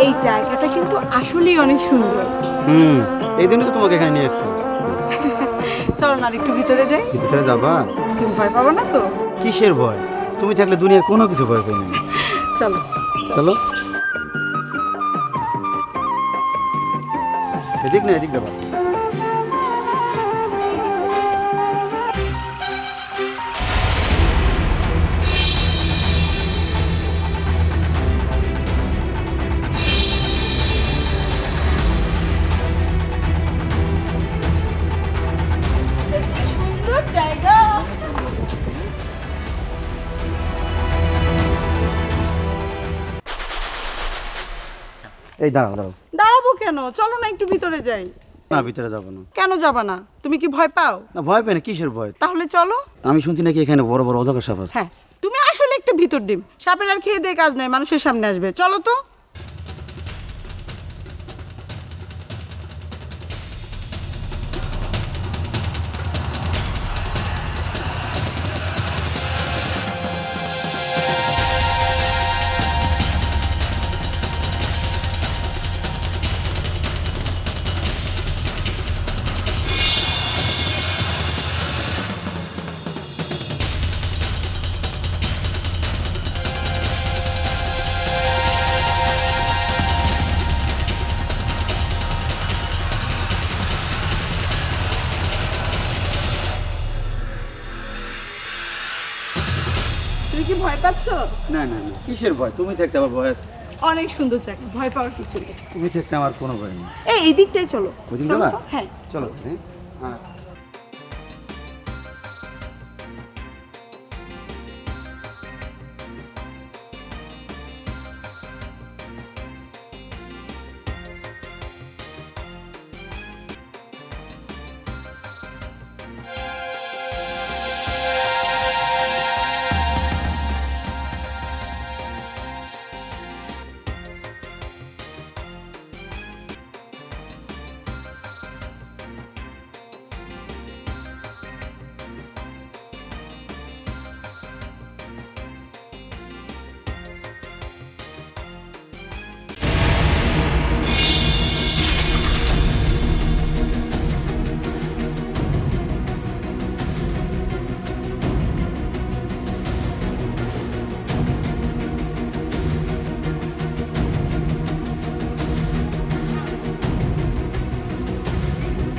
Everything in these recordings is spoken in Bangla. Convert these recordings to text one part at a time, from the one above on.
এই জায়গাটা কিন্তু আসলেই অনেক সুন্দর। এই জন্য তো তোমাকে এখানে নিয়ে এসেছি। চলো না একটু ভিতরে যাই। ভিতরে যাবা? তুমি ভয় পাবো না তো? কিসের ভয়? তুমি থাকলে দুনিয়ার কোনো কিছু ভয় পাই না। চলো চলো। এদিক না এদিক যাবা। সুন্দর জায়গা। এই দাঁড়াও দাঁড়াও। দাঁড়াবো কেন? চলো না একটু ভিতরে যাই। না ভিতরে যাবো না। কেন যাবা না? তুমি কি ভয় পাও? না ভয় পাই না, কিসের ভয়? তাহলে চলো। আমি শুনছি নাকি এখানে বড় বড় অজগর সাপ আছে। হ্যাঁ, তুমি আসলে একটা ভিতর ডিম। সাপের আর খেয়ে দিয়ে কাজ নাই, মানুষের সামনে আসবে। চলো তো। তুমি কি ভয় পাচ্ছ? না না না, কিসের ভয়? তুমি থাকতে আমার ভয় আছে? অনেক সুন্দর জায়গা, ভয় পাওয়ার কিছু নেই। তুমি থাকতে আমার কোনো ভয় নেই। এই দিকটাই চলো। ওইদিক চলো যাবা? তো? হ্যাঁ চলো। হ্যাঁ।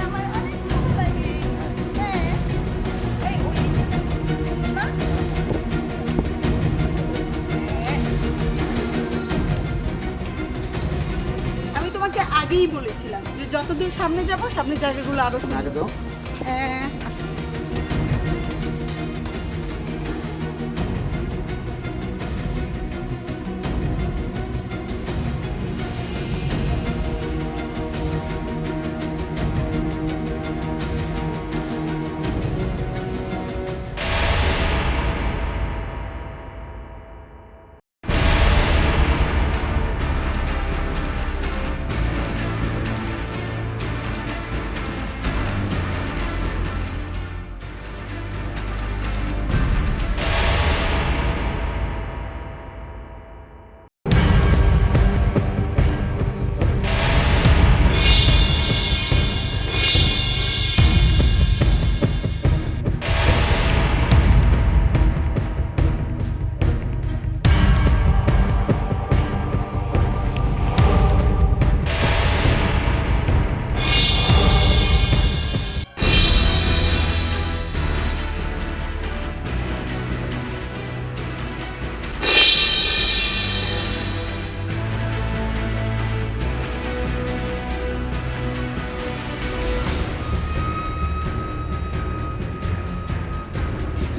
আমার অনেক ভালো লাগে। হ্যাঁ। এই, না? হ্যাঁ। আমি তোমাকে আগেই বলেছিলাম যে যতদূর সামনে যাব সামনের জায়গাগুলো আরো সুন্দর। আগে তো হ্যাঁ।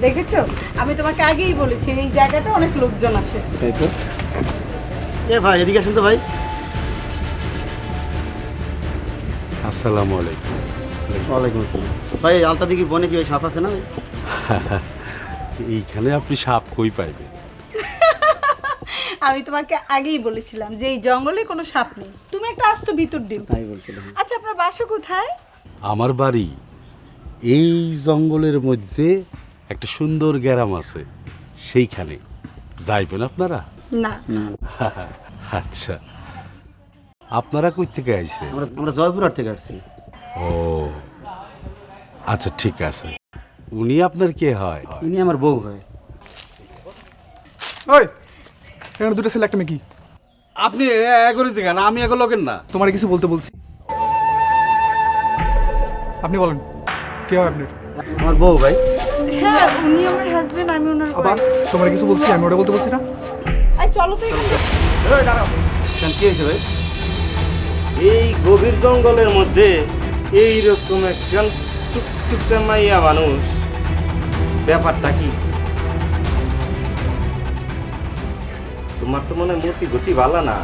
দেখেছো, আমি তোমাকে আগেই বলেছি এই জায়গাটা অনেক লোকজন আসে। তাই তো। এ ভাই এদিকে আসুন তো ভাই। আসসালামু আলাইকুম। ওয়ালাইকুম আসসালাম। ভাই এই আলতা দিঘির বনে কি ওই সাপ আছে না? এইখানে আপনি সাপ কই পাইবেন? আমি তোমাকে আগেই বলেছিলাম যে এই জঙ্গলে কোনো সাপ নেই। তুমি একটা আস্ত ভিতর ডিম। তাই বলছিলাম। আচ্ছা, আপনার বাসা কোথায়? আমার বাড়ি এই জঙ্গলের মধ্যে একটা সুন্দর গ্রাম আছে, সেইখানে যাইবেন আপনারা? না। না। আচ্ছা, আপনারা কই থেকে আইছে? আমরা জয়পুরহাট থেকে আসছি। ও আচ্ছা ঠিক আছে। উনি আপনার কে হয়? ইনি আমার বউ হয়। ওই এখানে দুটো ছেলে একটা মেয়ে কি? আপনি করেছে কেন? আমি এখন লোকের না। তোমার কিছু বলতে বলছি, আপনি বলেন কে হয় আপনার? আমার বউ ভাই। হ্যাঁ উনি আমার হাজবেন্ড, আমি ওনার আবার wife। তোমার কিছু বলছি, আমি ওটা বলতে বলছি না? এই চলো তো এখান থেকে। কেন, কি হয়েছে ভাই? এই গভীর জঙ্গলের মধ্যে এইরকম একজন টুকটুকে মাইয়া মানুষ, ব্যাপারটা কি? তোমার তো মনে হয় মূর্তি গতি ভালো না।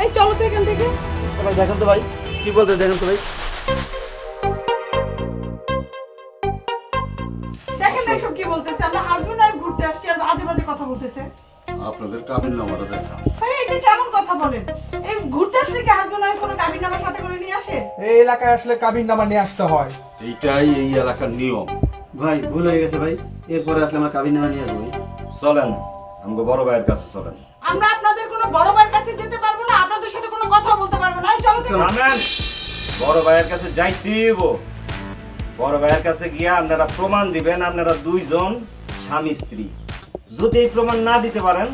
এই চলো তো এখান থেকে। ভাই দেখেন তো ভাই, কি বলতে দেখেন তো ভাই। দেখেন না এসব কি বলতেছে, আমরা হাজবেন্ড ওয়াইফ ঘুরতে আসছি আর আজে বাজে কথা বলতেছে। আপনাদের কাবিন নামাটা দেখা। ভাই এটা কেমন কথা বলেন? এই ঘুরতে আসলে কি হাজবেন্ড ওয়াইফ কোনো কাবিন নামার সাথে করে নিয়ে আসে? এই এলাকায় আসলে কাবিন নামা নিয়ে আসতে হয়। এইটাই এই এলাকার নিয়ম। ভাই ভুল হয়ে গেছে ভাই, এরপরে আসলে আমরা কাবিন নামা নিয়ে আসবো। চলেন আমাকে বড় ভাইয়ের কাছে চলেন। আমরা আপনাদের কোনো বড় ভাইয়ের কাছে যেতে পারবো না, আপনাদের সাথে কোনো কথা বলতে পারবো না। এই চলো তো এখান থেকে। নামেন, বড় ভাইয়ের কাছে যাইতেই হইব। বড় ভাইয়ের কাছে গিয়া আপনারা প্রমাণ দিবেন আপনারা দুইজন স্বামী স্ত্রী। যদি এই প্রমাণ না দিতে পারেন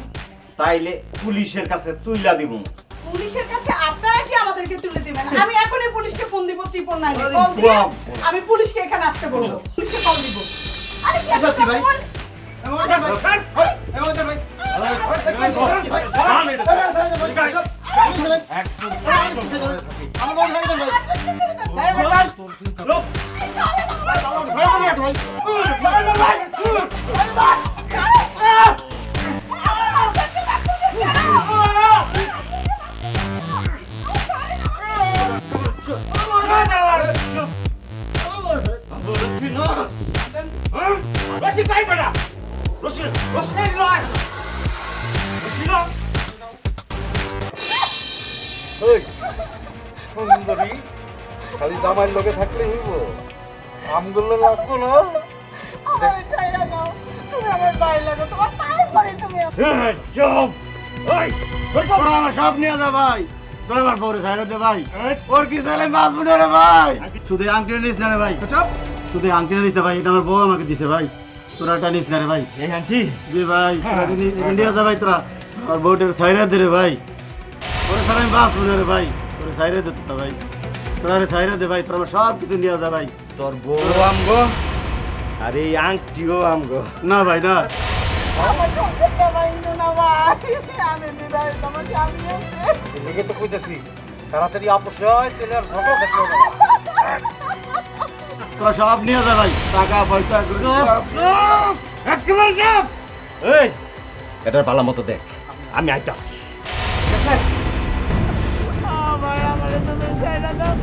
তাইলে পুলিশের কাছে তুইলা দিব। পুলিশের কাছে আপনারা কি আমাদেরকে তুলে দিবেন? আমি এখনই পুলিশকে ফোন দিব, 999 কল দিয়ে আমি পুলিশকে এখানে আসতে বলবো। পুলিশকে কল দিব। আরে কি সত্যি ভাই? ফোন- সুন্দরী খালি জামাইয়ের লোকে থাকলে হইব? আমগুলো লাগবো না? আমারে ছাইড়া দাও। তুমি আমার ভাই লাগো, তোমার পায়ে পড়ে তুমি। চুপ! ওই তোরা আমার সব নিয়ে যা ভাই, তোরা আমার বউরে ছাইড়া দে ভাই। ওর কি ছেলে বাঁচবো না রে ভাই। শুধু আংটিটা নিস না রে ভাই, চাপ। শুধু আংটিটা নিস না ভাই, এটা আমার বউ আমাকে দিছে ভাই। তোরা এটা নিস না রে ভাই। এই আন্টি জি ভাই, তোরা এটা নিয়ে যা ভাই, তোরা আমার বউটার ছাইড়া দে রে ভাই। ওরে ছাড়া আমি বাঁচবো না রে ভাই, ওরে ছাইড়া দে তোরা ভাই, তোরা রে ছাইড়া দে ভাই, তোরা আমার সব কিছু নিয়ে যা ভাই। তোর বউ আমগো আর এই আংটিও আমগো। না ভাই না, আমার সংসারটা ভাঙলো না ভাই। আমি বিদায়, তোমার স্বামী আছে। এদিকে তো কইতাছি তাড়াতাড়ি আপোষ হয় তাহলে আর ঝগড়া থাকলো না। তোরা সব নিয়ে যা ভাই, টাকা পয়সা একেবারে সব। এই এটার ভালো মতো দেখ, আমি আইতাছি। আমারে তুমি ছাইড়া দাও।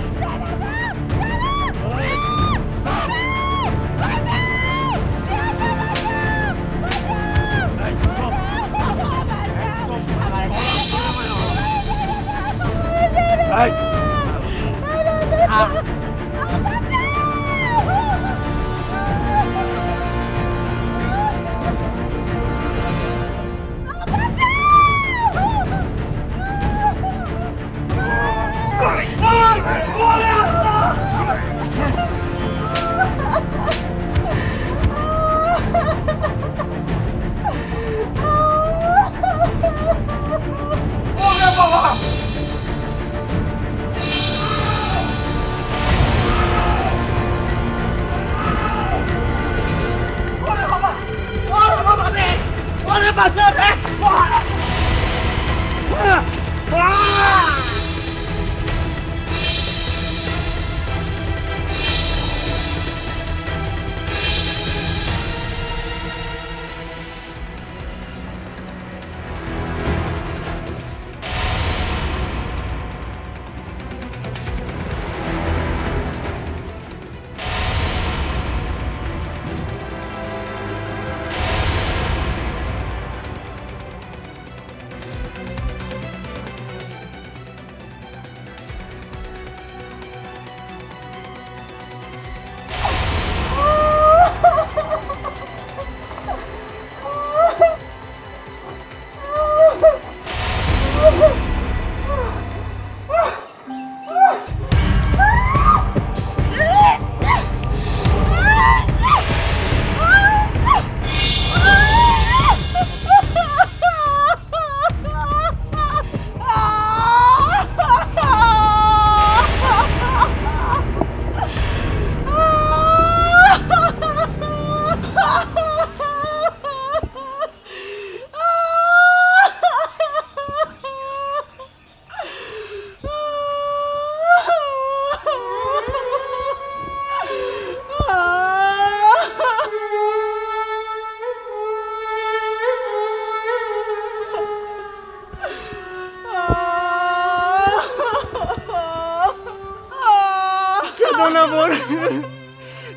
কেঁদো না বোন,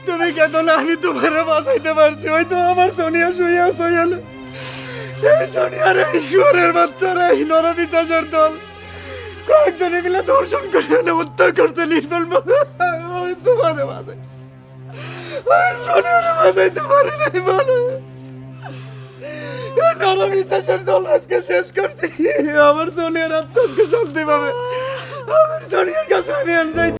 তুমি কেঁদো না, আমি তোমারে বাঁচাইতে পারছি। ওই তো আমার সোনিয়া শুইয়া শুইয়াল, এই সোনিয়ার এই শুয়ারের বাচ্চারা, এই নরপিশাচের দল কয়েকজনে মিলে দর্শন করে এনে হত্যা করতে নির্মল। আমি তোমারে বাঁচাই, ওই সোনিয়ারে বাঁচাইতে পারি নাই বলে নরপিশাচের দল আজকে শেষ করছি। আমার সোনিয়ার আত্মা আজকে শান্তি পাবে। আমার সোনিয়ার কাছে আমি যাই।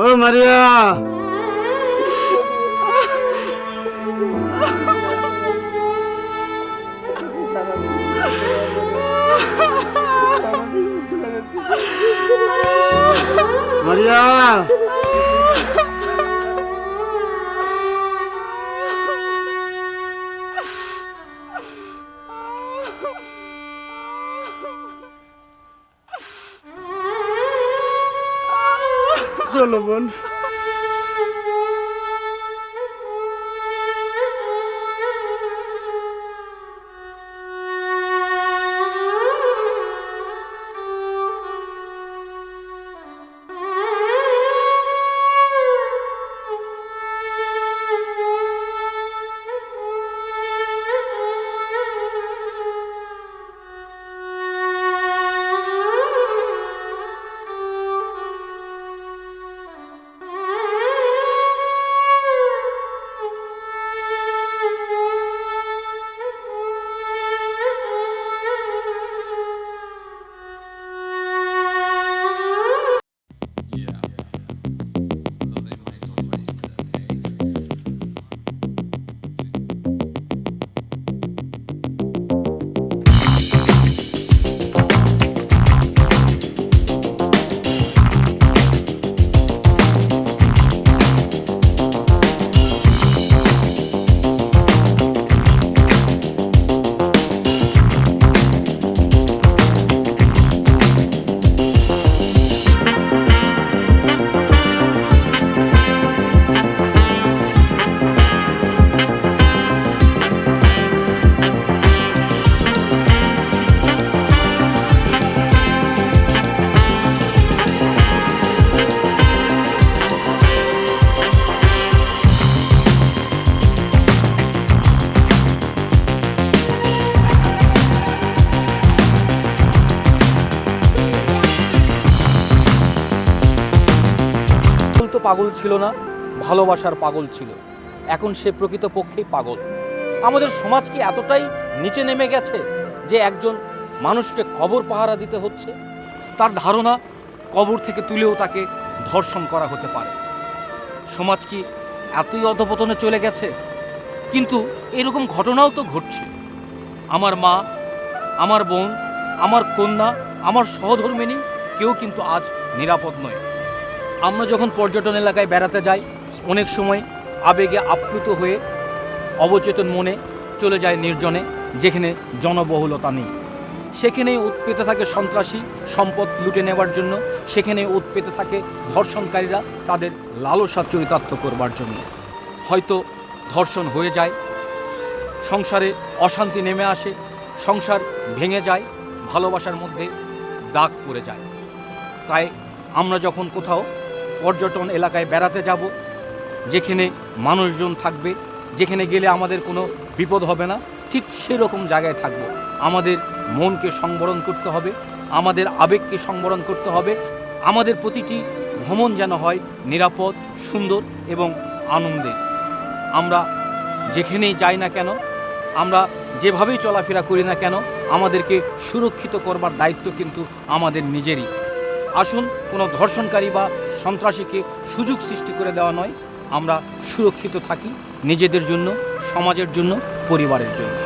ও মারিয়া, মারিয়া, চলো বোন। পাগল ছিল না, ভালোবাসার পাগল ছিল। এখন সে প্রকৃতপক্ষেই পাগল। আমাদের সমাজ কি এতটাই নিচে নেমে গেছে যে একজন মানুষকে কবর পাহারা দিতে হচ্ছে? তার ধারণা কবর থেকে তুলেও তাকে ধর্ষণ করা হতে পারে। সমাজ কি এতই অধপতনে চলে গেছে? কিন্তু এরকম ঘটনাও তো ঘটছে। আমার মা, আমার বোন, আমার কন্যা, আমার সহধর্মিণী কেউ কিন্তু আজ নিরাপদ নয়। আমরা যখন পর্যটন এলাকায় বেড়াতে যাই, অনেক সময় আবেগে আপ্লুত হয়ে অবচেতন মনে চলে যায় নির্জনে, যেখানে জনবহুলতা নেই। সেখানেই উৎপেতে থাকে সন্ত্রাসী সম্পদ লুটে নেওয়ার জন্য, সেখানে উৎপেতে থাকে ধর্ষণকারীরা তাদের লালসা চরিতার্থ করবার জন্য। হয়তো ধর্ষণ হয়ে যায়, সংসারে অশান্তি নেমে আসে, সংসার ভেঙে যায়, ভালোবাসার মধ্যে দাগ পড়ে যায়। তাই আমরা যখন কোথাও পর্যটন এলাকায় বেড়াতে যাব, যেখানে মানুষজন থাকবে, যেখানে গেলে আমাদের কোনো বিপদ হবে না, ঠিক সেরকম জায়গায় থাকব। আমাদের মনকে সংবরণ করতে হবে, আমাদের আবেগকে সংবরণ করতে হবে। আমাদের প্রতিটি ভ্রমণ যেন হয় নিরাপদ, সুন্দর এবং আনন্দের। আমরা যেখানেই যাই না কেন, আমরা যেভাবেই চলাফেরা করি না কেন, আমাদেরকে সুরক্ষিত করবার দায়িত্ব কিন্তু আমাদের নিজেরই। আসুন কোনো ধর্ষণকারী বা সন্ত্রাসীকে সুযোগ সৃষ্টি করে দেওয়া নয়, আমরা সুরক্ষিত থাকি নিজেদের জন্য, সমাজের জন্য, পরিবারের জন্য।